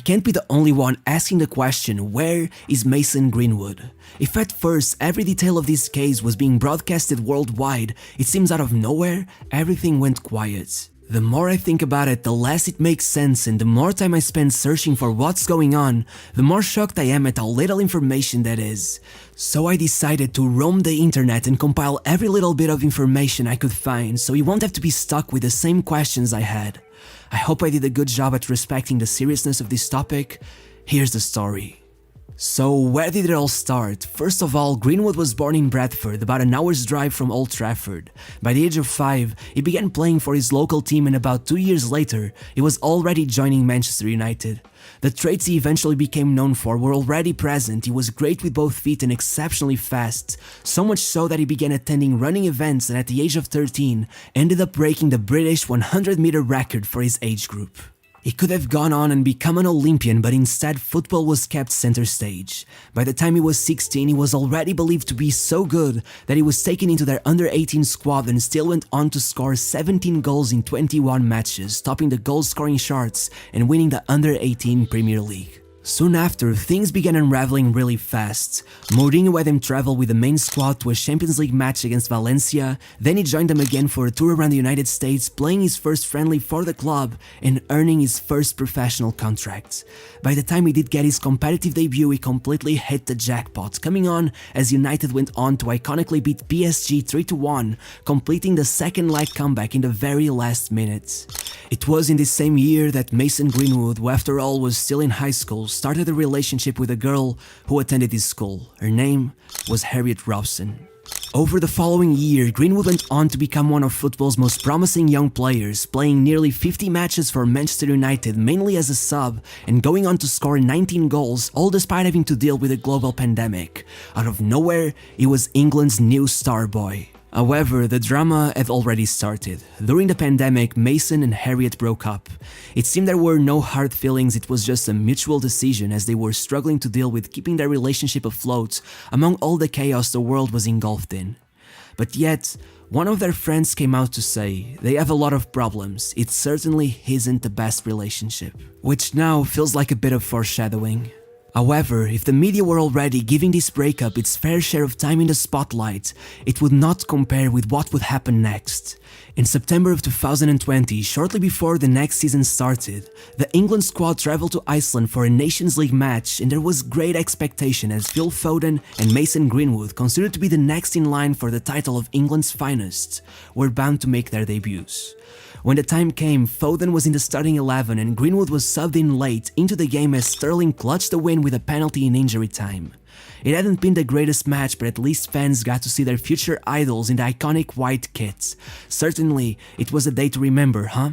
can't be the only one asking the question, where is Mason Greenwood? If at first every detail of this case was being broadcasted worldwide, it seems out of nowhere, everything went quiet. The more I think about it, the less it makes sense, and the more time I spend searching for what's going on, the more shocked I am at how little information that is. So I decided to roam the internet and compile every little bit of information I could find, so you won't have to be stuck with the same questions I had. I hope I did a good job at respecting the seriousness of this topic. Here's the story. So where did it all start? First of all, Greenwood was born in Bradford, about an hour's drive from Old Trafford. By the age of 5, he began playing for his local team, and about 2 years later, he was already joining Manchester United. The traits he eventually became known for were already present. He was great with both feet and exceptionally fast, so much so that he began attending running events and at the age of 13, ended up breaking the British 100-meter record for his age group. He could have gone on and become an Olympian, but instead football was kept center stage. By the time he was 16, he was already believed to be so good that he was taken into their under-18 squad and still went on to score 17 goals in 21 matches, topping the goal-scoring charts and winning the under-18 Premier League. Soon after, things began unraveling really fast. Mourinho had him travel with the main squad to a Champions League match against Valencia, then he joined them again for a tour around the United States, playing his first friendly for the club and earning his first professional contract. By the time he did get his competitive debut, he completely hit the jackpot, coming on as United went on to iconically beat PSG 3-1, completing the second leg comeback in the very last minute. It was in this same year that Mason Greenwood, who after all was still in high school, started a relationship with a girl who attended his school. Her name was Harriet Robson. Over the following year, Greenwood went on to become one of football's most promising young players, playing nearly 50 matches for Manchester United, mainly as a sub, and going on to score 19 goals, all despite having to deal with a global pandemic. Out of nowhere, he was England's new star boy. However, the drama had already started. During the pandemic, Mason and Harriet broke up. It seemed there were no hard feelings, it was just a mutual decision as they were struggling to deal with keeping their relationship afloat among all the chaos the world was engulfed in. But yet, one of their friends came out to say, they have a lot of problems, it certainly isn't the best relationship. Which now feels like a bit of foreshadowing. However, if the media were already giving this breakup its fair share of time in the spotlight, it would not compare with what would happen next. In September of 2020, shortly before the next season started, the England squad traveled to Iceland for a Nations League match, and there was great expectation as Phil Foden and Mason Greenwood, considered to be the next in line for the title of England's finest, were bound to make their debuts. When the time came, Foden was in the starting 11 and Greenwood was subbed in late into the game as Sterling clutched the win with a penalty in injury time. It hadn't been the greatest match, but at least fans got to see their future idols in the iconic white kits. Certainly, it was a day to remember, huh?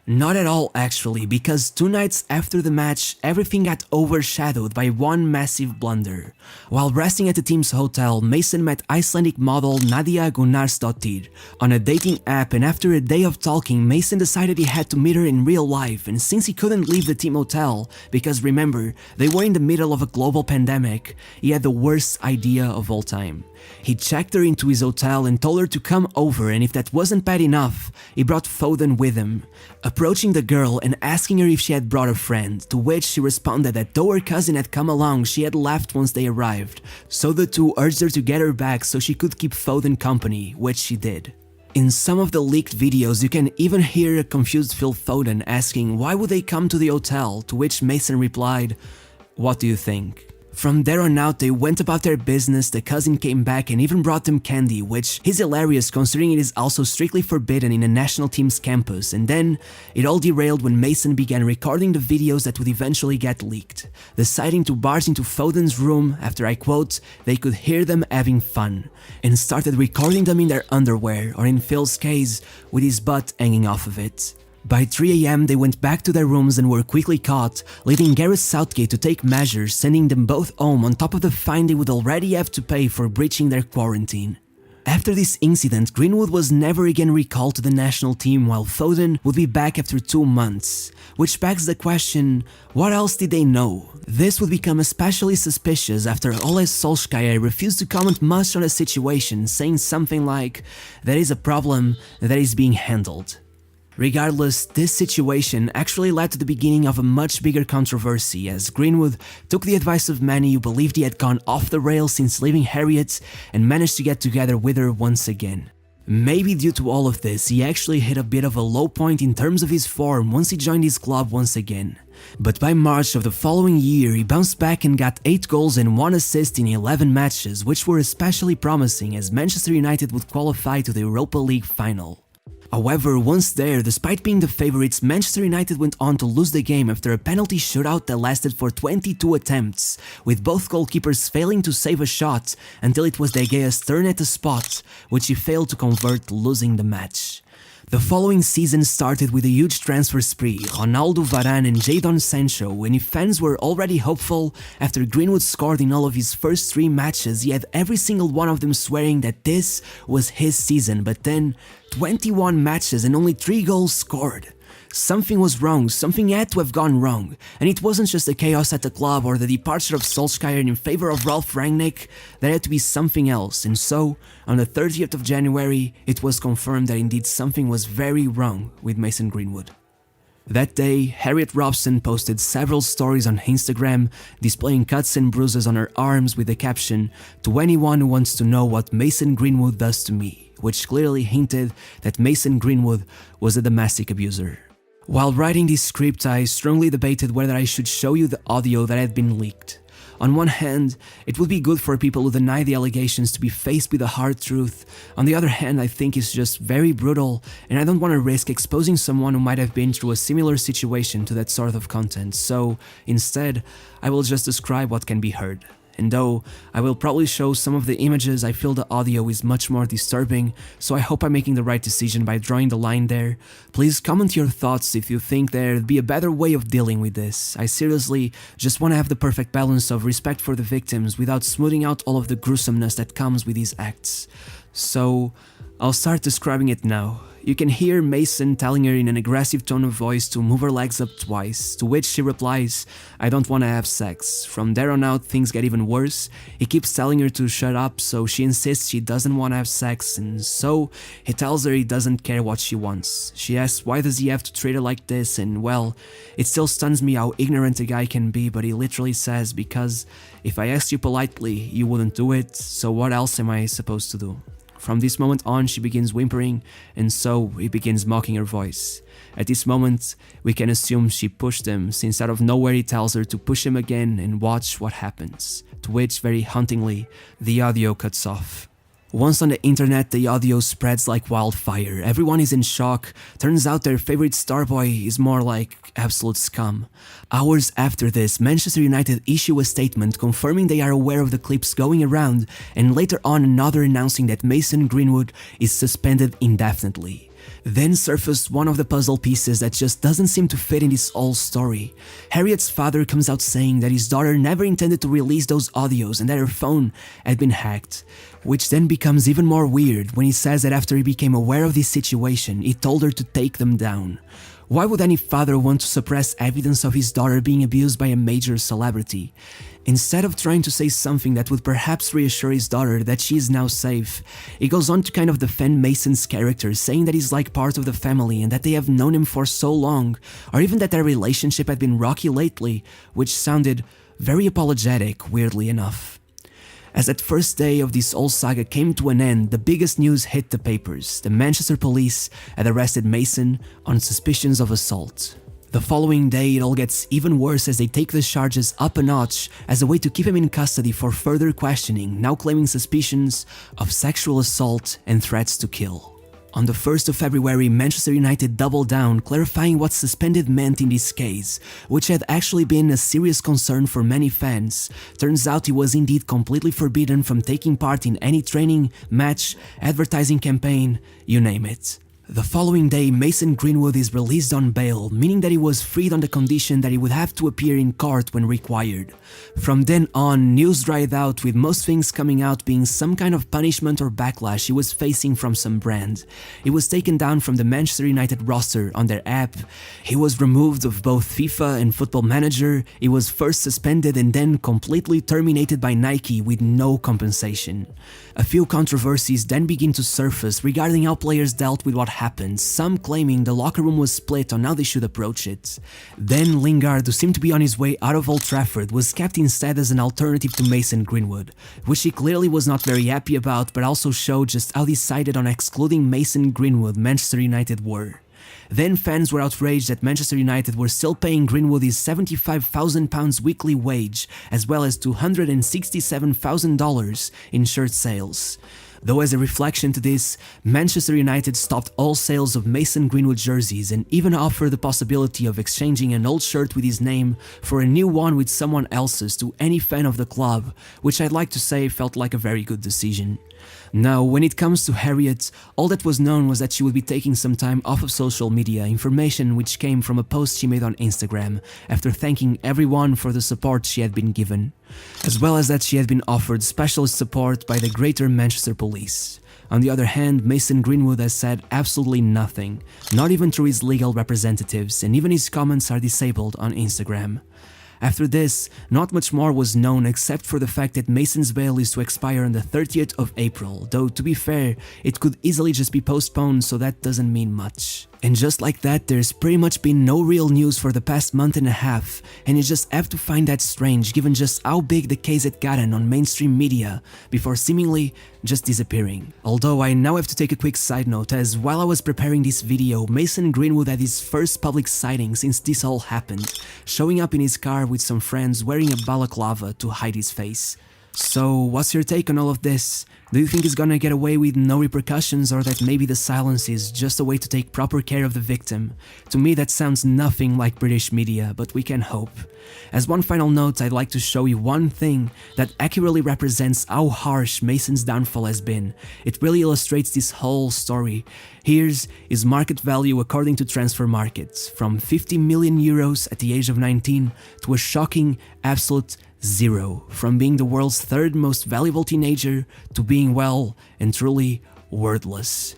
Not at all actually, because 2 nights after the match, everything got overshadowed by one massive blunder. While resting at the team's hotel, Mason met Icelandic model Nadia Gunnarsdottir on a dating app, and after a day of talking, Mason decided he had to meet her in real life, and since he couldn't leave the team hotel, because remember, they were in the middle of a global pandemic, he had the worst idea of all time. He checked her into his hotel and told her to come over, and if that wasn't bad enough, he brought Foden with him. Approaching the girl and asking her if she had brought a friend, to which she responded that though her cousin had come along, she had left once they arrived, so the two urged her to get her back so she could keep Foden company, which she did. In some of the leaked videos, you can even hear a confused Phil Foden asking why would they come to the hotel, to which Mason replied, "What do you think?" From there on out, they went about their business, the cousin came back and even brought them candy, which is hilarious considering it is also strictly forbidden in a national team's campus, and then it all derailed when Mason began recording the videos that would eventually get leaked, deciding to barge into Foden's room after, I quote, they could hear them having fun, and started recording them in their underwear, or in Phil's case, with his butt hanging off of it. By 3 AM, they went back to their rooms and were quickly caught, leaving Gareth Southgate to take measures, sending them both home on top of the fine they would already have to pay for breaching their quarantine. After this incident, Greenwood was never again recalled to the national team, while Foden would be back after 2 months. Which begs the question, what else did they know? This would become especially suspicious after Ole Solskjaer refused to comment much on the situation, saying something like, "There is a problem that is being handled." Regardless, this situation actually led to the beginning of a much bigger controversy, as Greenwood took the advice of many who believed he had gone off the rails since leaving Harriet and managed to get together with her once again. Maybe due to all of this, he actually hit a bit of a low point in terms of his form once he joined his club once again. But by March of the following year, he bounced back and got 8 goals and 1 assist in 11 matches, which were especially promising as Manchester United would qualify to the Europa League final. However, once there, despite being the favourites, Manchester United went on to lose the game after a penalty shootout that lasted for 22 attempts, with both goalkeepers failing to save a shot until it was De Gea's turn at the spot, which he failed to convert, losing the match. The following season started with a huge transfer spree, Ronaldo, Varane and Jadon Sancho, when if fans were already hopeful after Greenwood scored in all of his first 3 matches, he had every single one of them swearing that this was his season, but then 21 matches and only 3 goals scored. Something was wrong, something had to have gone wrong, and it wasn't just the chaos at the club or the departure of Solskjaer in favor of Ralf Rangnick. There had to be something else, and so, on the 30th of January, it was confirmed that indeed something was very wrong with Mason Greenwood. That day, Harriet Robson posted several stories on Instagram displaying cuts and bruises on her arms with the caption, "To anyone who wants to know what Mason Greenwood does to me," which clearly hinted that Mason Greenwood was a domestic abuser. While writing this script, I strongly debated whether I should show you the audio that had been leaked. On one hand, it would be good for people who deny the allegations to be faced with the hard truth. On the other hand, I think it's just very brutal, and I don't want to risk exposing someone who might have been through a similar situation to that sort of content, so instead, I will just describe what can be heard. And though I will probably show some of the images, I feel the audio is much more disturbing, so I hope I'm making the right decision by drawing the line there. Please comment your thoughts if you think there'd be a better way of dealing with this. I seriously just want to have the perfect balance of respect for the victims without smoothing out all of the gruesomeness that comes with these acts. So, I'll start describing it now. You can hear Mason telling her in an aggressive tone of voice to move her legs up twice, to which she replies, "I don't want to have sex." From there on out, things get even worse. He keeps telling her to shut up, so she insists she doesn't want to have sex, and so he tells her he doesn't care what she wants. She asks why does he have to treat her like this, and well, it still stuns me how ignorant a guy can be, but he literally says, "Because if I asked you politely, you wouldn't do it, so what else am I supposed to do?" From this moment on, she begins whimpering, and so he begins mocking her voice. At this moment, we can assume she pushed him, since out of nowhere he tells her to push him again and watch what happens, to which, very hauntingly, the audio cuts off. Once on the internet, the audio spreads like wildfire. Everyone is in shock. Turns out their favorite starboy is more like absolute scum. Hours after this, Manchester United issue a statement confirming they are aware of the clips going around, and later on another announcing that Mason Greenwood is suspended indefinitely. Then surfaced one of the puzzle pieces that just doesn't seem to fit in this whole story. Harriet's father comes out saying that his daughter never intended to release those audios and that her phone had been hacked, which then becomes even more weird when he says that after he became aware of this situation, he told her to take them down. Why would any father want to suppress evidence of his daughter being abused by a major celebrity? Instead of trying to say something that would perhaps reassure his daughter that she is now safe, he goes on to kind of defend Mason's character, saying that he's like part of the family and that they have known him for so long, or even that their relationship had been rocky lately, which sounded very apologetic, weirdly enough. As that first day of this whole saga came to an end, the biggest news hit the papers. The Manchester police had arrested Mason on suspicions of assault. The following day, it all gets even worse as they take the charges up a notch as a way to keep him in custody for further questioning, now claiming suspicions of sexual assault and threats to kill. On the 1st of February, Manchester United doubled down, clarifying what suspended meant in this case, which had actually been a serious concern for many fans. Turns out he was indeed completely forbidden from taking part in any training, match, advertising campaign, you name it. The following day, Mason Greenwood is released on bail, meaning that he was freed on the condition that he would have to appear in court when required. From then on, news dried out, with most things coming out being some kind of punishment or backlash he was facing from some brand. He was taken down from the Manchester United roster on their app. He was removed of both FIFA and Football Manager. He was first suspended and then completely terminated by Nike with no compensation. A few controversies then begin to surface regarding how players dealt with what happened, some claiming the locker room was split on how they should approach it. Then Lingard, who seemed to be on his way out of Old Trafford, was kept instead as an alternative to Mason Greenwood, which he clearly was not very happy about, but also showed just how decided on excluding Mason Greenwood Manchester United were. Then fans were outraged that Manchester United were still paying Greenwood his £75,000 weekly wage, as well as $267,000 in shirt sales. Though as a reflection to this, Manchester United stopped all sales of Mason Greenwood jerseys and even offered the possibility of exchanging an old shirt with his name for a new one with someone else's to any fan of the club, which I'd like to say felt like a very good decision. Now, when it comes to Harriet, all that was known was that she would be taking some time off of social media, information which came from a post she made on Instagram after thanking everyone for the support she had been given, as well as that she had been offered specialist support by the Greater Manchester Police. On the other hand, Mason Greenwood has said absolutely nothing, not even through his legal representatives, and even his comments are disabled on Instagram. After this, not much more was known except for the fact that Mason's bail is to expire on the 30th of April, though to be fair, it could easily just be postponed, so that doesn't mean much. And just like that, there's pretty much been no real news for the past month and a half, and you just have to find that strange given just how big the case had gotten on mainstream media before seemingly just disappearing. Although I now have to take a quick side note, as while I was preparing this video, Mason Greenwood had his first public sighting since this all happened, showing up in his car with some friends wearing a balaclava to hide his face. So, what's your take on all of this? Do you think he's gonna get away with no repercussions, or that maybe the silence is just a way to take proper care of the victim? To me that sounds nothing like British media, but we can hope. As one final note, I'd like to show you one thing that accurately represents how harsh Mason's downfall has been. It really illustrates this whole story. Here's his market value according to Transfer Markets, from 50 million euros at the age of 19 to a shocking absolute zero, from being the world's third most valuable teenager to being well and truly worthless.